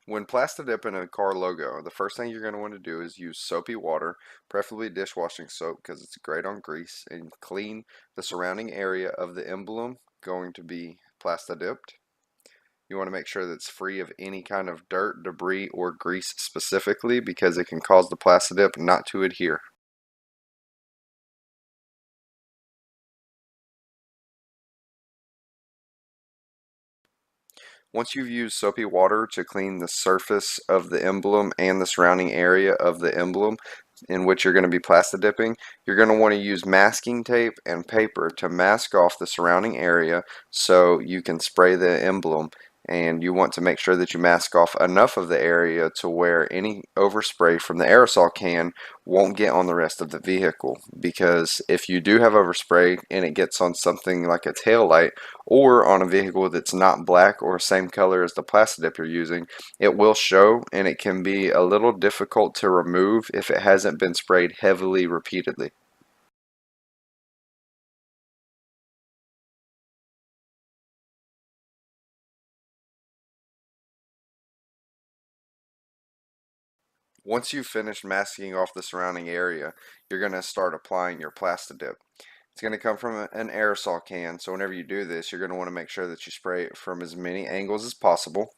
When Plastidipping a car logo, the first thing you're going to want to do is use soapy water, preferably dishwashing soap because it's great on grease, and clean the surrounding area of the emblem going to be Plastidipped. You want to make sure that it's free of any kind of dirt, debris, or grease specifically because it can cause the Plastidip not to adhere. Once you've used soapy water to clean the surface of the emblem and the surrounding area of the emblem in which you're going to be plastidipping, you're going to want to use masking tape and paper to mask off the surrounding area so you can spray the emblem. And you want to make sure that you mask off enough of the area to where any overspray from the aerosol can won't get on the rest of the vehicle. Because if you do have overspray and it gets on something like a tail light or on a vehicle that's not black or same color as the Plastidip you're using, it will show and it can be a little difficult to remove if it hasn't been sprayed heavily repeatedly. Once you've finished masking off the surrounding area, you're going to start applying your Plastidip. It's going to come from an aerosol can, so whenever you do this, you're going to want to make sure that you spray it from as many angles as possible.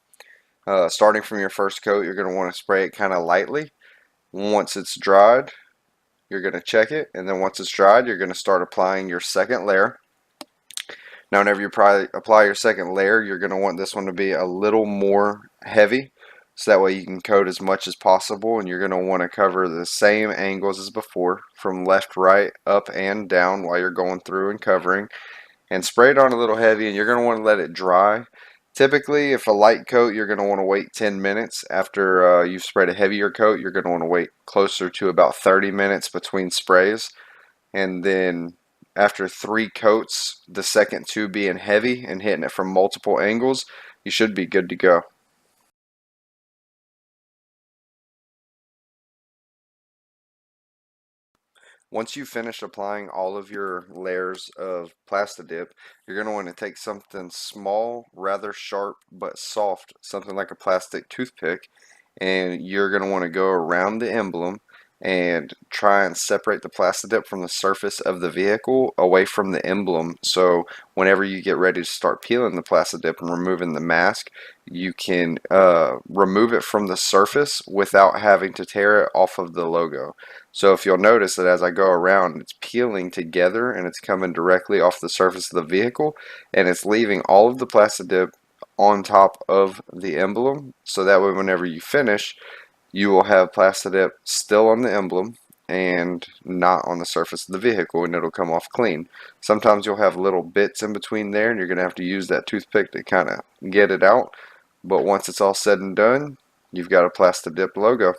Starting from your first coat, you're going to want to spray it kind of lightly. Once it's dried, you're going to check it, and then once it's dried, you're going to start applying your second layer. Now, whenever you apply your second layer, you're going to want this one to be a little more heavy, so that way you can coat as much as possible, and you're going to want to cover the same angles as before, from left, right, up, and down while you're going through and covering, and spray it on a little heavy, and you're going to want to let it dry. Typically, if a light coat, you're going to want to wait 10 minutes. After you've sprayed a heavier coat, you're going to want to wait closer to about 30 minutes between sprays. And then after 3 coats, the second two being heavy and hitting it from multiple angles, you should be good to go. Once you've finished applying all of your layers of Plastidip, you're going to want to take something small, rather sharp, but soft, something like a plastic toothpick, and you're going to want to go around the emblem and try and separate the Plastidip from the surface of the vehicle away from the emblem. So whenever you get ready to start peeling the Plastidip and removing the mask, you can remove it from the surface without having to tear it off of the logo. So if you'll notice that as I go around, it's peeling together and it's coming directly off the surface of the vehicle, and it's leaving all of the Plastidip on top of the emblem, so that way whenever you finish, you will have Plastidip still on the emblem and not on the surface of the vehicle, and it'll come off clean. Sometimes you'll have little bits in between there and you're going to have to use that toothpick to kind of get it out, but once it's all said and done, you've got a Plastidip logo.